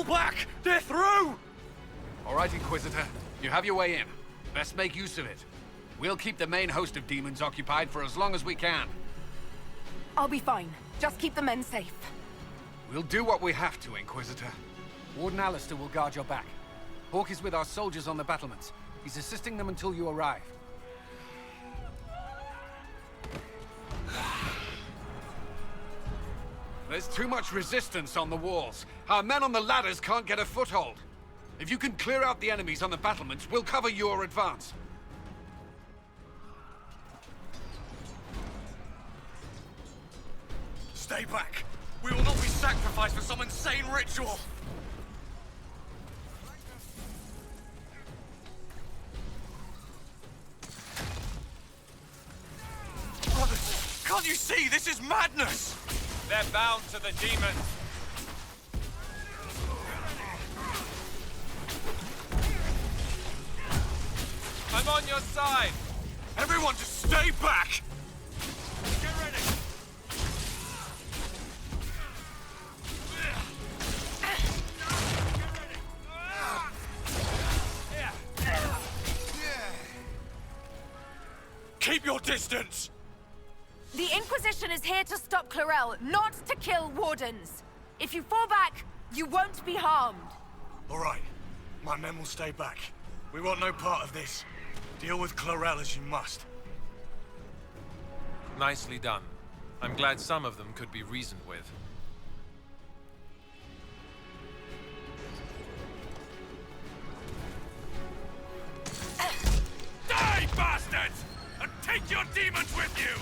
Fall back! They're through! All right, Inquisitor. You have your way in. Best make use of it. We'll keep the main host of demons occupied for as long as we can. I'll be fine. Just keep the men safe. We'll do what we have to, Inquisitor. Warden Alistair will guard your back. Hawk is with our soldiers on the battlements. He's assisting them until you arrive. There's too much resistance on the walls. Our men on the ladders can't get a foothold. If you can clear out the enemies on the battlements, we'll cover your advance. Stay back! We will not be sacrificed for some insane ritual! Brothers, can't you see? This is madness! They're bound to the demons. I'm on your side! Everyone just stay back! Get ready! Keep your distance! The Inquisition is here to stop Clarel, not to kill wardens. If you fall back, you won't be harmed. All right. My men will stay back. We want no part of this. Deal with Clarel as you must. Nicely done. I'm glad some of them could be reasoned with. Die, bastards! And take your demons with you!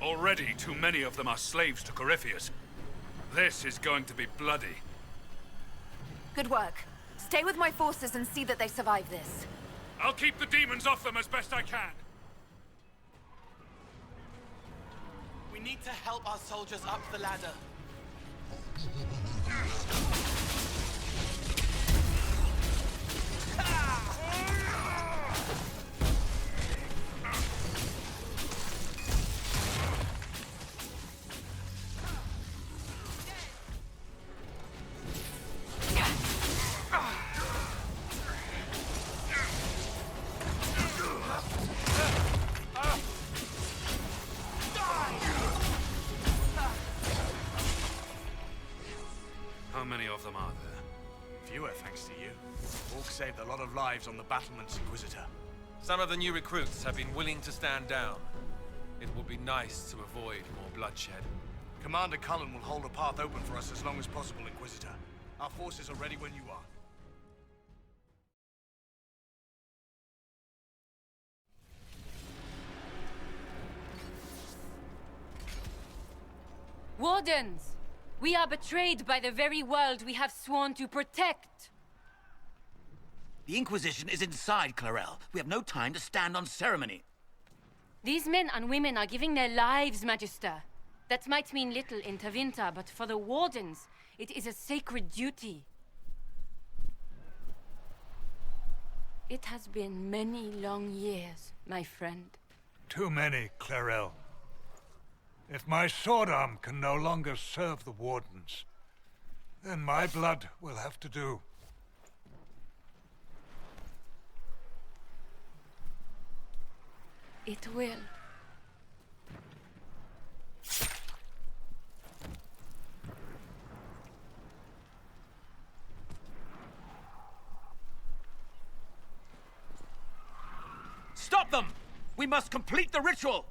Already too many of them are slaves to Corypheus. This is going to be bloody. Good work. Stay with my forces and see that they survive this. I'll keep the demons off them as best I can. We need to help our soldiers up the ladder. How many of them are there? Fewer, thanks to you. Hawk saved a lot of lives on the battlements, Inquisitor. Some of the new recruits have been willing to stand down. It will be nice to avoid more bloodshed. Commander Cullen will hold a path open for us as long as possible, Inquisitor. Our forces are ready when you are. Wardens! We are betrayed by the very world we have sworn to protect. The Inquisition is inside, Clarel. We have no time to stand on ceremony. These men and women are giving their lives, Magister. That might mean little in Tevinter, but for the Wardens, it is a sacred duty. It has been many long years, my friend. Too many, Clarel. If my sword arm can no longer serve the Wardens, then my blood will have to do. It will. Stop them! We must complete the ritual!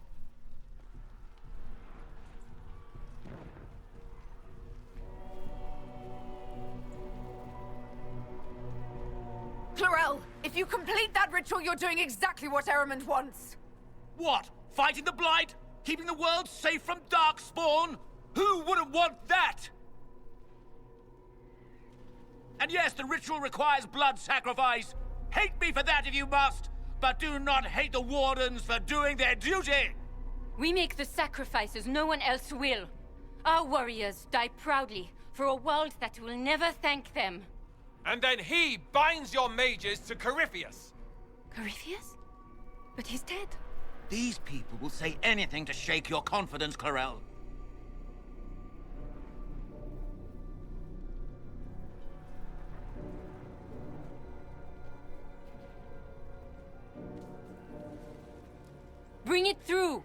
Clarel, if you complete that ritual, you're doing exactly what Ehrman wants. What? Fighting the Blight? Keeping the world safe from Darkspawn? Who wouldn't want that? And yes, the ritual requires blood sacrifice. Hate me for that if you must, but do not hate the Wardens for doing their duty! We make the sacrifices no one else will. Our warriors die proudly for a world that will never thank them. And then he binds your mages to Corypheus. Corypheus? But he's dead. These people will say anything to shake your confidence, Clarel. Bring it through!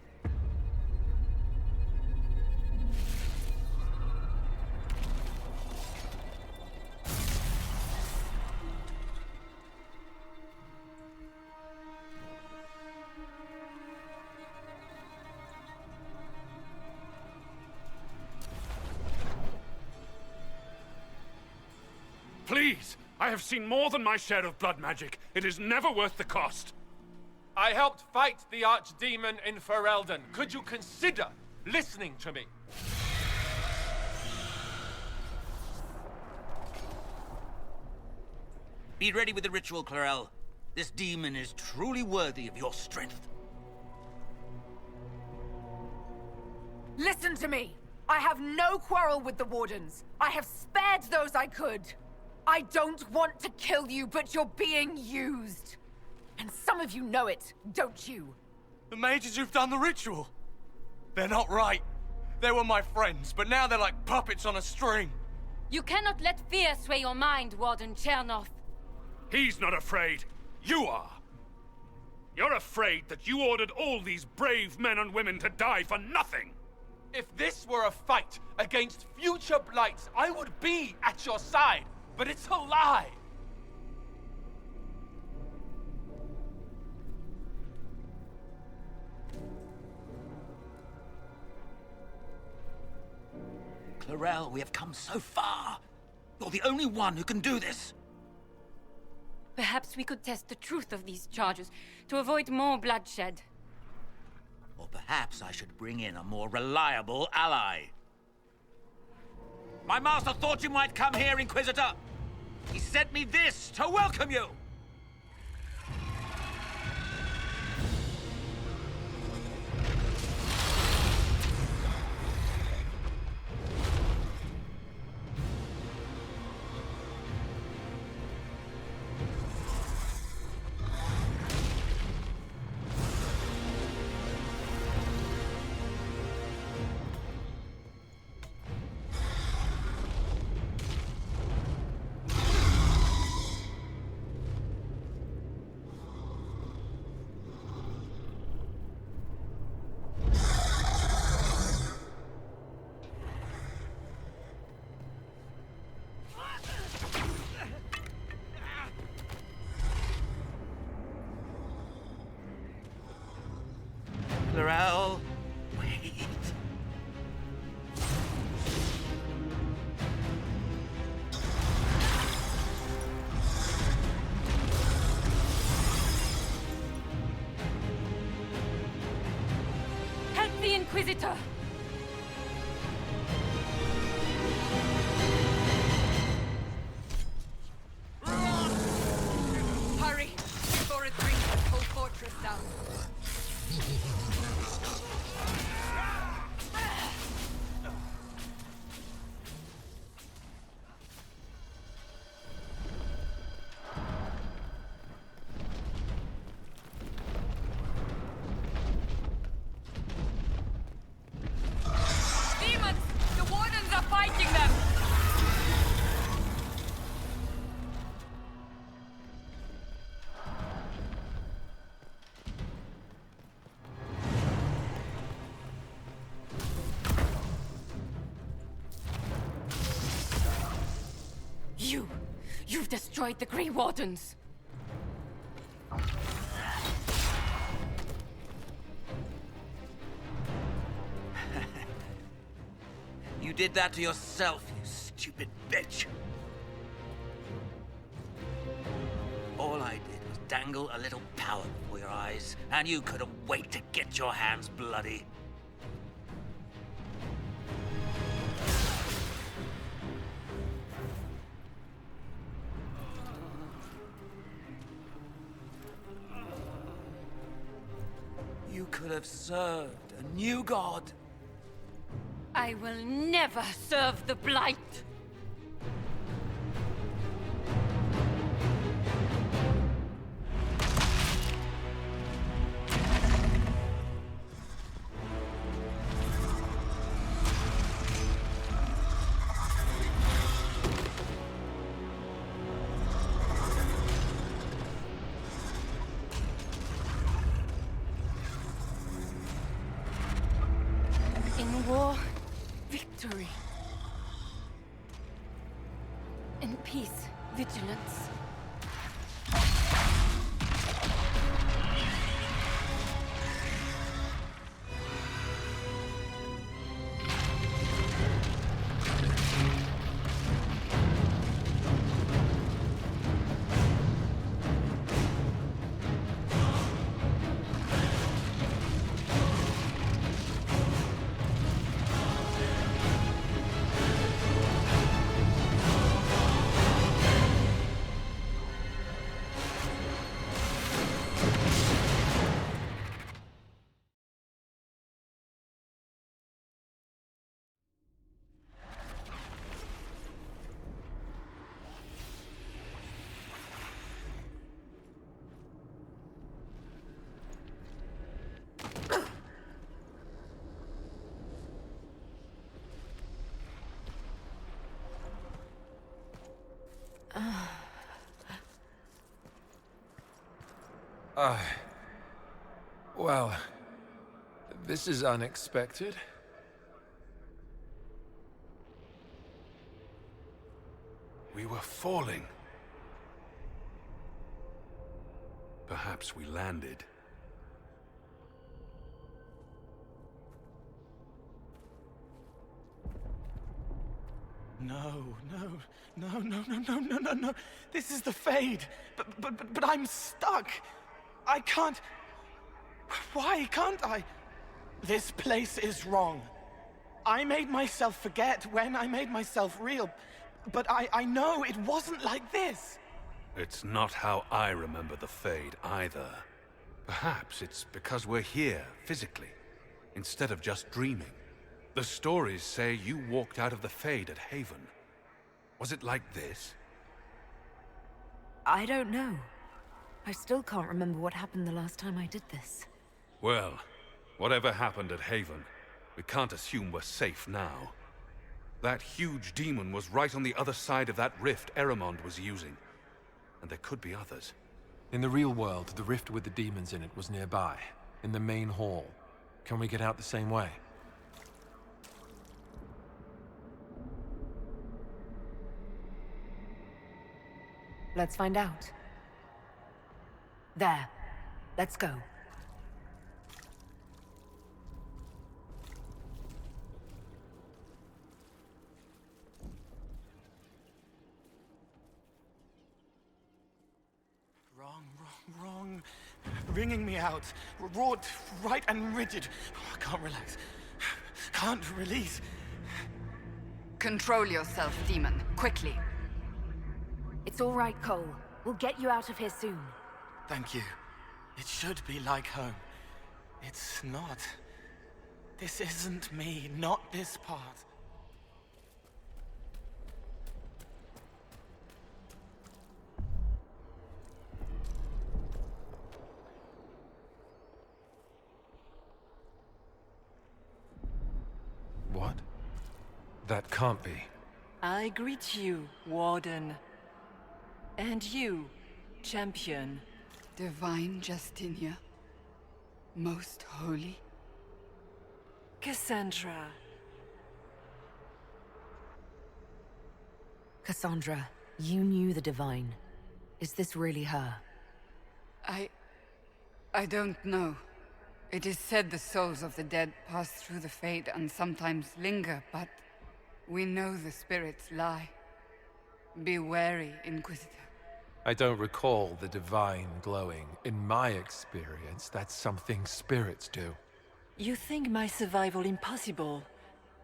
Please! I have seen more than my share of blood magic. It is never worth the cost. I helped fight the archdemon in Ferelden. Could you consider listening to me? Be ready with the ritual, Clarel. This demon is truly worthy of your strength. Listen to me! I have no quarrel with the Wardens. I have spared those I could. I don't want to kill you, but you're being used. And some of you know it, don't you? The mages who've done the ritual. They're not right. They were my friends, but now they're like puppets on a string. You cannot let fear sway your mind, Warden Chernoff. He's not afraid. You are. You're afraid that you ordered all these brave men and women to die for nothing. If this were a fight against future blights, I would be at your side. But it's a lie! Clarel, we have come so far. You're the only one who can do this. Perhaps we could test the truth of these charges to avoid more bloodshed. Or perhaps I should bring in a more reliable ally. My master thought you might come here, Inquisitor. He sent me this to welcome you! Clarel, wait. Help the Inquisitor! Hurry, before it brings the whole fortress down. Demons! The Wardens are fighting them! You've destroyed the Grey Wardens. You did that to yourself, you stupid bitch. All I did was dangle a little power before your eyes, and you couldn't wait to get your hands bloody. You could have served a new god. I will never serve the Blight. victory. In peace, vigilance. Well, this is unexpected. We were falling. Perhaps we landed. No. This is the Fade. But I'm stuck. I can't... Why can't I? This place is wrong. I made myself forget when I made myself real. But I know it wasn't like this. It's not how I remember the Fade either. Perhaps it's because we're here, physically, instead of just dreaming. The stories say you walked out of the Fade at Haven. Was it like this? I don't know. I still can't remember what happened the last time I did this. Well, whatever happened at Haven, we can't assume we're safe now. That huge demon was right on the other side of that rift Eramond was using. And there could be others. In the real world, the rift with the demons in it was nearby, in the main hall. Can we get out the same way? Let's find out. There. Let's go. Wrong. Wringing me out. Wrought right and rigid. I can't relax. Can't release. Control yourself, demon. Quickly. It's all right, Cole. We'll get you out of here soon. Thank you. It should be like home. It's not. This isn't me, not this part. What? That can't be. I greet you, Warden. And you, Champion. Divine Justinia. Most holy. Cassandra. Cassandra, you knew the Divine. Is this really her? I don't know. It is said the souls of the dead pass through the Fade and sometimes linger, but we know the spirits lie. Be wary, Inquisitor. I don't recall the divine glowing. In my experience, that's something spirits do. You think my survival impossible,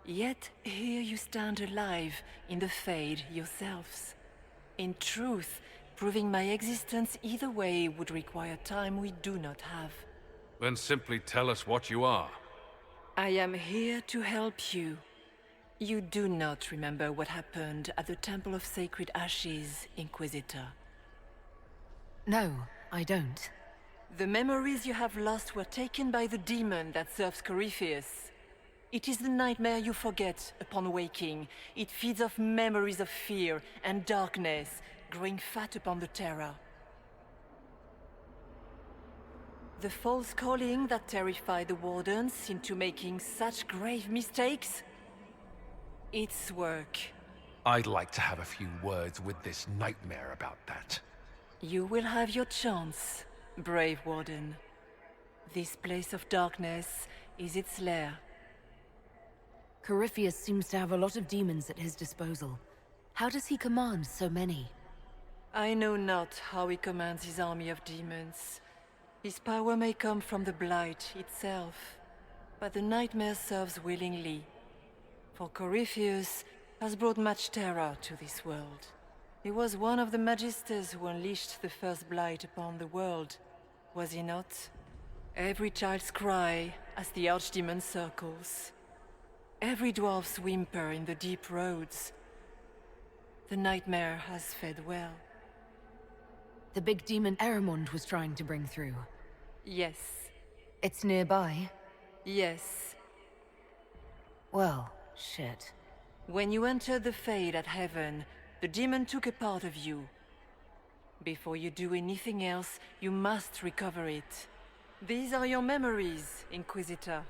yet here you stand alive in the Fade yourselves. In truth, proving my existence either way would require time we do not have. Then simply tell us what you are. I am here to help you. You do not remember what happened at the Temple of Sacred Ashes, Inquisitor. No, I don't. The memories you have lost were taken by the demon that serves Corypheus. It is the nightmare you forget upon waking. It feeds off memories of fear and darkness, growing fat upon the terror. The false calling that terrified the Wardens into making such grave mistakes? its work. I'd like to have a few words with this nightmare about that. You will have your chance, brave Warden. This place of darkness is its lair. Corypheus seems to have a lot of demons at his disposal. How does he command so many? I know not how he commands his army of demons. His power may come from the Blight itself, but the nightmare serves willingly. For Corypheus has brought much terror to this world. He was one of the magisters who unleashed the first Blight upon the world, was he not? Every child's cry as the archdemon circles. Every dwarf's whimper in the deep roads. The nightmare has fed well. The big demon Eramond was trying to bring through. Yes. It's nearby? Yes. Well, shit. When you entered the Fade at Heaven, the demon took a part of you. Before you do anything else, you must recover it. These are your memories, Inquisitor.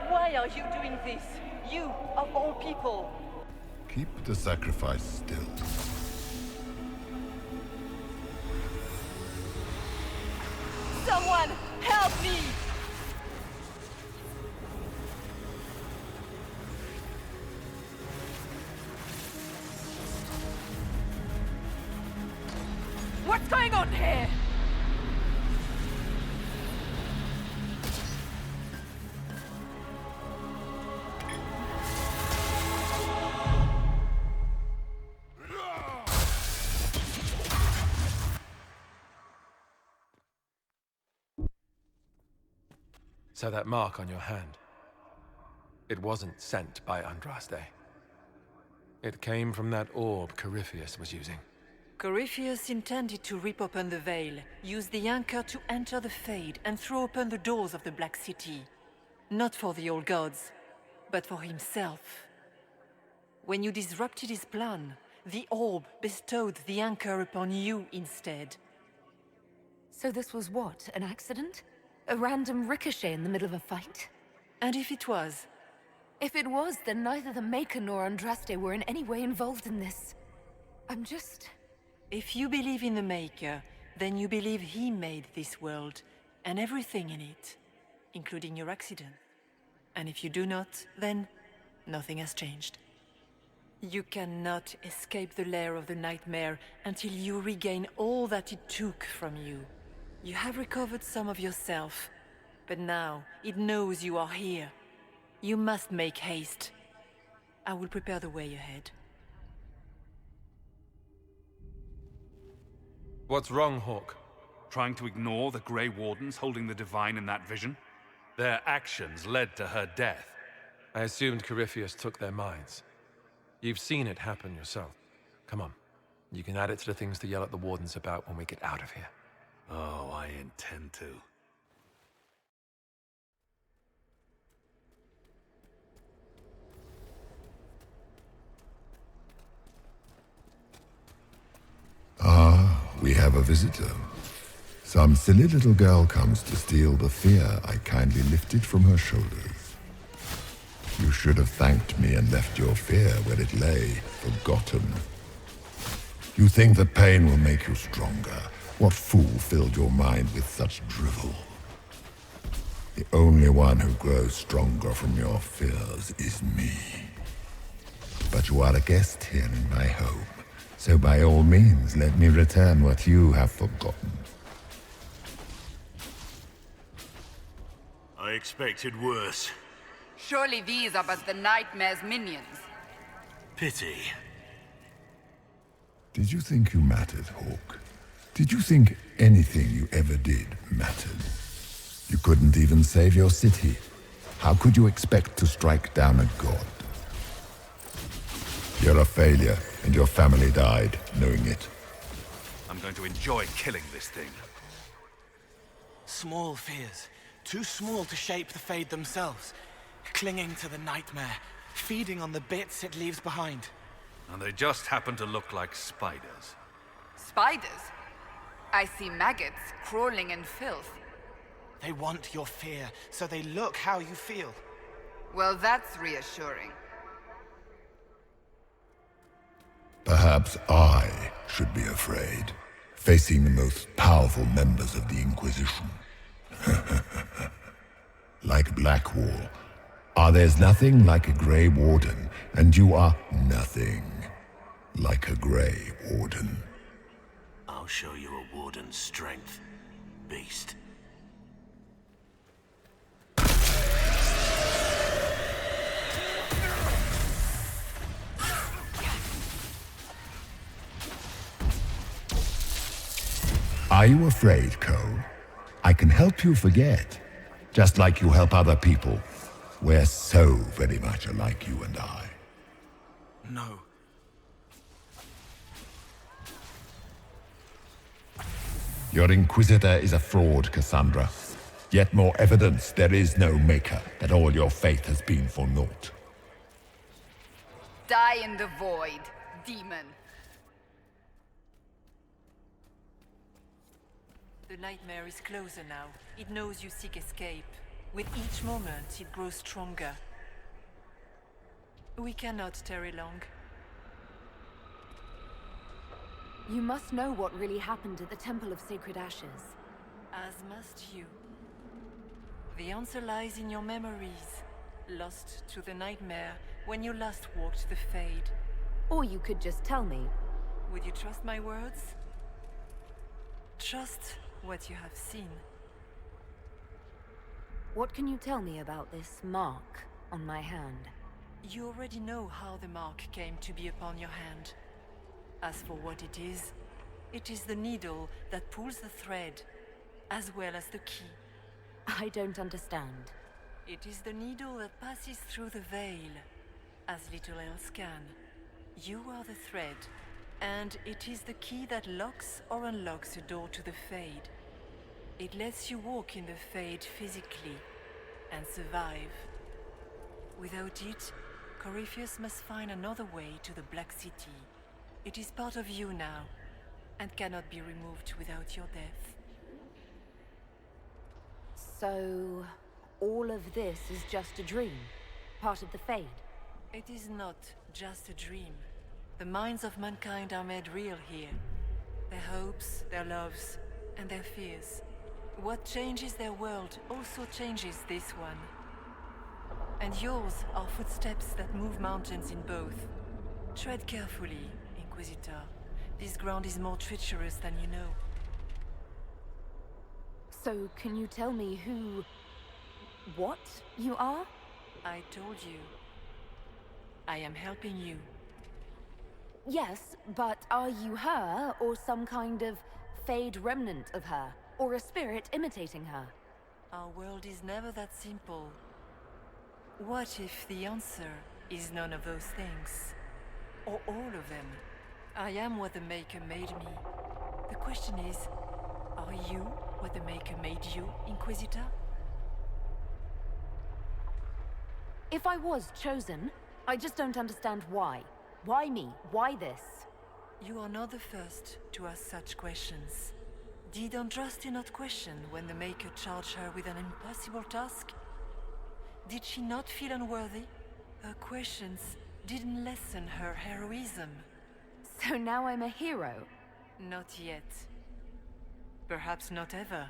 Why are you doing this? You, of all people! Keep the sacrifice still. Someone, help me! What's going on here? So that mark on your hand, it wasn't sent by Andraste. It came from that orb Corypheus was using. Corypheus intended to rip open the veil, use the anchor to enter the Fade, and throw open the doors of the Black City. Not for the old gods, but for himself. When you disrupted his plan, the orb bestowed the anchor upon you instead. So this was what, an accident? A random ricochet in the middle of a fight? And if it was? If it was, then neither the Maker nor Andraste were in any way involved in this. I'm just... If you believe in the Maker, then you believe he made this world, and everything in it, including your accident. And if you do not, then nothing has changed. You cannot escape the lair of the nightmare until you regain all that it took from you. You have recovered some of yourself, but now it knows you are here. You must make haste. I will prepare the way ahead. What's wrong, Hawk? Trying to ignore the Grey Wardens holding the Divine in that vision? Their actions led to her death. I assumed Corypheus took their minds. You've seen it happen yourself. Come on. You can add it to the things to yell at the Wardens about when we get out of here. Oh, I intend to. Ah, we have a visitor. Some silly little girl comes to steal the fear I kindly lifted from her shoulders. You should have thanked me and left your fear where it lay, forgotten. You think that pain will make you stronger. What fool filled your mind with such drivel? The only one who grows stronger from your fears is me. But you are a guest here in my home, so by all means let me return what you have forgotten. I expected worse. Surely these are but the Nightmare's minions. Pity. Did you think you mattered, Hawk? Did you think anything you ever did mattered? You couldn't even save your city. How could you expect to strike down a god? You're a failure, and your family died knowing it. I'm going to enjoy killing this thing. Small fears. Too small to shape the Fade themselves. Clinging to the nightmare. Feeding on the bits it leaves behind. And they just happen to look like spiders. Spiders? I see maggots crawling in filth. They want your fear, so they look how you feel. Well, that's reassuring. Perhaps I should be afraid, facing the most powerful members of the Inquisition. Like Blackwall. There's nothing like a Grey Warden, and you are nothing like a Grey Warden. I'll show you a warden's strength, beast. Are you afraid, Cole? I can help you forget, just like you help other people. We're so very much alike, you and I. No. Your Inquisitor is a fraud, Cassandra. Yet more evidence there is no Maker, that all your faith has been for naught. Die in the void, demon. The nightmare is closer now. It knows you seek escape. With each moment, it grows stronger. We cannot tarry long. You must know what really happened at the Temple of Sacred Ashes. As must you. The answer lies in your memories, lost to the nightmare when you last walked the Fade. Or you could just tell me. Would you trust my words? Trust what you have seen. What can you tell me about this mark on my hand? You already know how the mark came to be upon your hand. As for what it is the needle that pulls the thread, as well as the key. I don't understand. It is the needle that passes through the veil, as little else can. You are the thread, and it is the key that locks or unlocks a door to the Fade. It lets you walk in the Fade physically, and survive. Without it, Corypheus must find another way to the Black City. It is part of you now, and cannot be removed without your death. So, all of this is just a dream? Part of the Fade? It is not just a dream. The minds of mankind are made real here. Their hopes, their loves, and their fears. What changes their world also changes this one. And yours are footsteps that move mountains in both. Tread carefully, Inquisitor. This ground is more treacherous than you know. So, can you tell me what you are? I told you. I am helping you. Yes, but are you her, or some kind of Fade remnant of her? Or a spirit imitating her? Our world is never that simple. What if the answer is none of those things? Or all of them? I am what the Maker made me. The question is, are you what the Maker made you, Inquisitor? If I was chosen, I just don't understand why. Why me? Why this? You are not the first to ask such questions. Did Andraste not question when the Maker charged her with an impossible task? Did she not feel unworthy? Her questions didn't lessen her heroism. So now I'm a hero? Not yet. Perhaps not ever.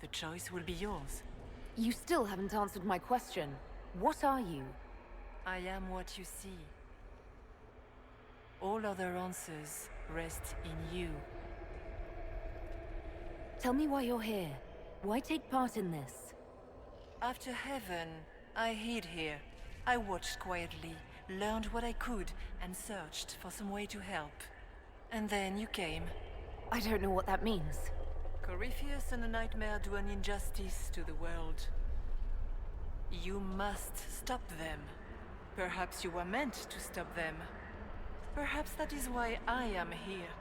The choice will be yours. You still haven't answered my question. What are you? I am what you see. All other answers rest in you. Tell me why you're here. Why take part in this? After Heaven, I hid here. I watched quietly, learned what I could, and searched for some way to help. And then you came. I don't know what that means. Corypheus and the Nightmare do an injustice to the world. You must stop them. Perhaps you were meant to stop them. Perhaps that is why I am here.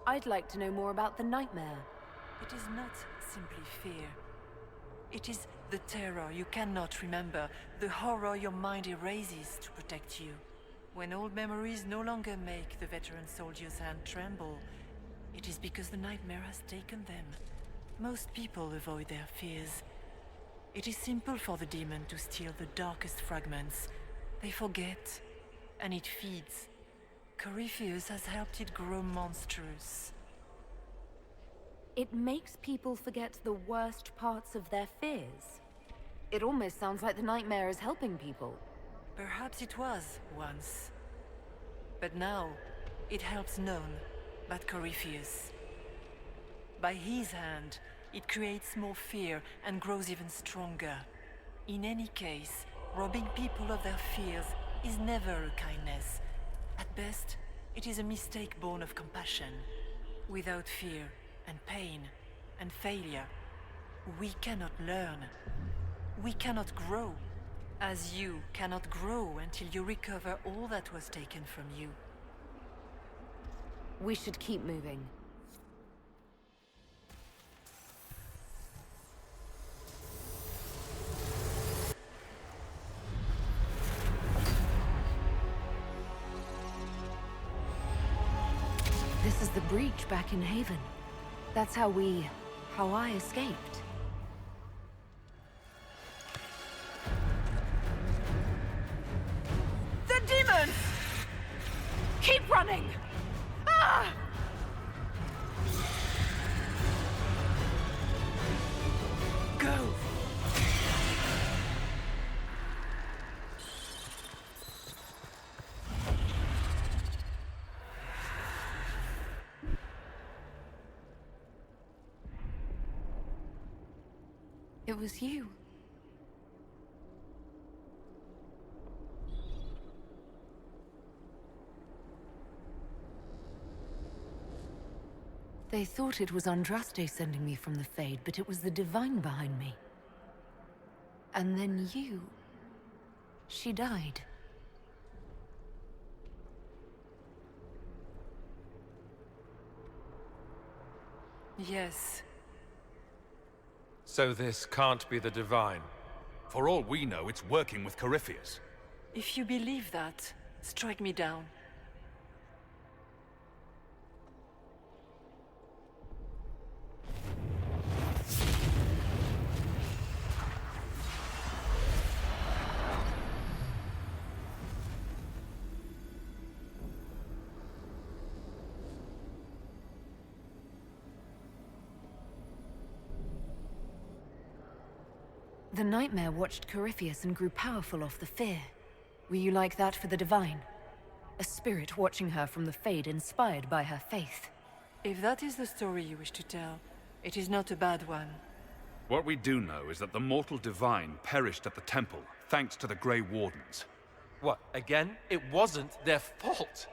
I'd like to know more about the Nightmare. It is not simply fear. It is the terror you cannot remember, the horror your mind erases to protect you. When old memories no longer make the veteran soldier's hand tremble, it is because the Nightmare has taken them. Most people avoid their fears. It is simple for the demon to steal the darkest fragments. They forget, and it feeds. Corypheus has helped it grow monstrous. It makes people forget the worst parts of their fears. It almost sounds like the Nightmare is helping people. Perhaps it was once. But now, it helps none but Corypheus. By his hand, it creates more fear and grows even stronger. In any case, robbing people of their fears is never a kindness. At best, it is a mistake born of compassion. Without fear and pain and failure, we cannot learn. We cannot grow. As you cannot grow until you recover all that was taken from you. We should keep moving. This is the breach back in Haven. That's how I escaped. The demons! Keep running! Ah! Go! It was you. They thought it was Andraste sending me from the Fade, but it was the Divine behind me. And then you... She died. Yes. So this can't be the Divine. For all we know, it's working with Corypheus. If you believe that, strike me down. The Nightmare watched Corypheus and grew powerful off the fear. Were you like that for the Divine? A spirit watching her from the Fade, inspired by her faith. If that is the story you wish to tell, it is not a bad one. What we do know is that the mortal Divine perished at the temple, thanks to the Grey Wardens. What, again? It wasn't their fault.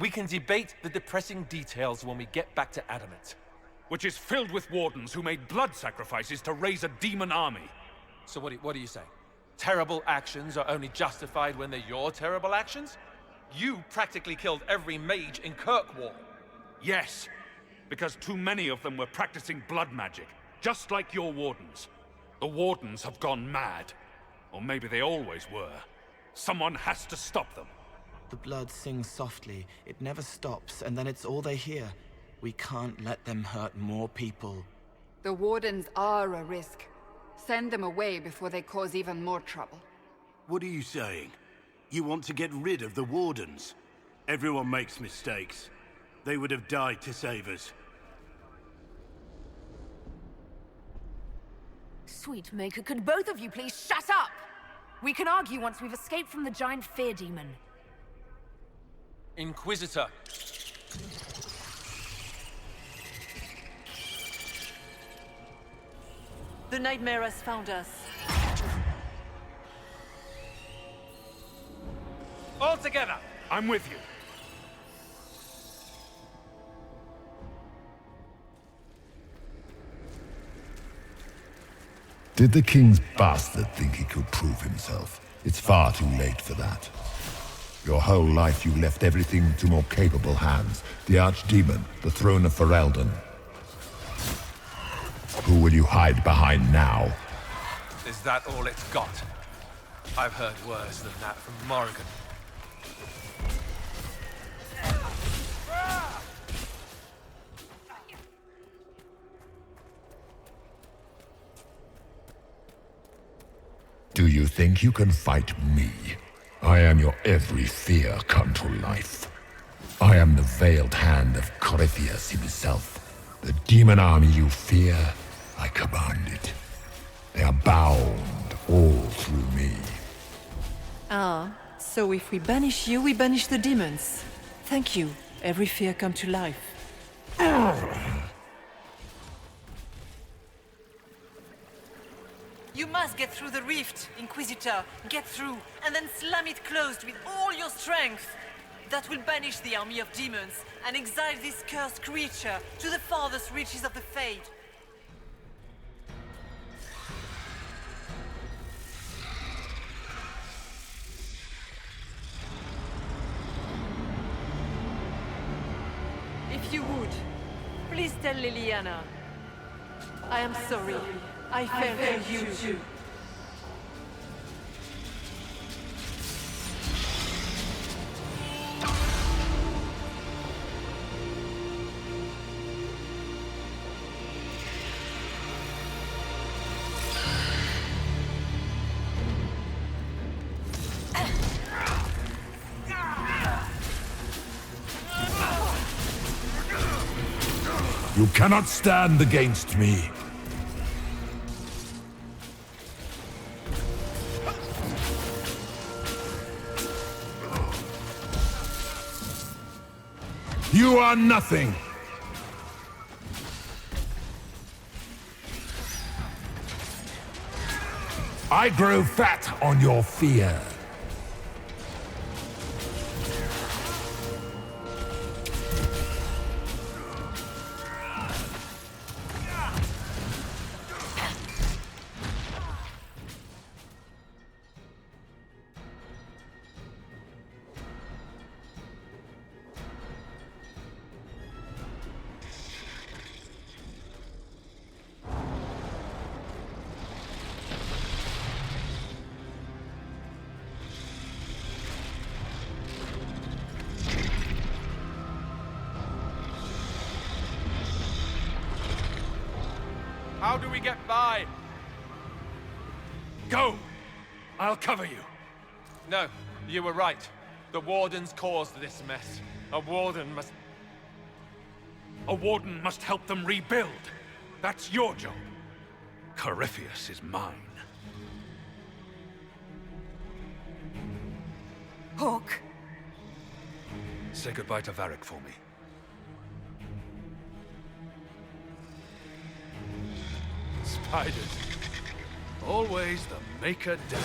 We can debate the depressing details when we get back to Adamant. Which is filled with Wardens who made blood sacrifices to raise a demon army. So what do you say? Terrible actions are only justified when they're your terrible actions? You practically killed every mage in Kirkwall. Yes, because too many of them were practicing blood magic, just like your Wardens. The Wardens have gone mad. Or maybe they always were. Someone has to stop them. The blood sings softly, it never stops, and then it's all they hear. We can't let them hurt more people. The Wardens are a risk. Send them away before they cause even more trouble. What are you saying? You want to get rid of the Wardens? Everyone makes mistakes. They would have died to save us. Sweet Maker, could both of you please shut up? We can argue once we've escaped from the giant fear demon. Inquisitor. The Nightmare has found us. All together! I'm with you. Did the king's bastard think he could prove himself? It's far too late for that. Your whole life you left everything to more capable hands. The Archdemon, the throne of Ferelden. Who will you hide behind now? Is that all it's got? I've heard worse than that from Morrigan. Do you think you can fight me? I am your every fear come to life. I am the veiled hand of Corypheus himself. The demon army you fear, I command it. They are bound all through me. Ah, so if we banish you, we banish the demons. Thank you. Every fear come to life. You must get through the rift, Inquisitor. Get through, and then slam it closed with all your strength. That will banish the army of demons and exile this cursed creature to the farthest reaches of the Fade. If you would, please tell Liliana. I am sorry. I failed you. You cannot stand against me. You are nothing. I grow fat on your fear. How do we get by? Go! I'll cover you. No, you were right. The Wardens caused this mess. A Warden must help them rebuild. That's your job. Corypheus is mine. Hawk. Say goodbye to Varric for me. Spiders. Always the maker damn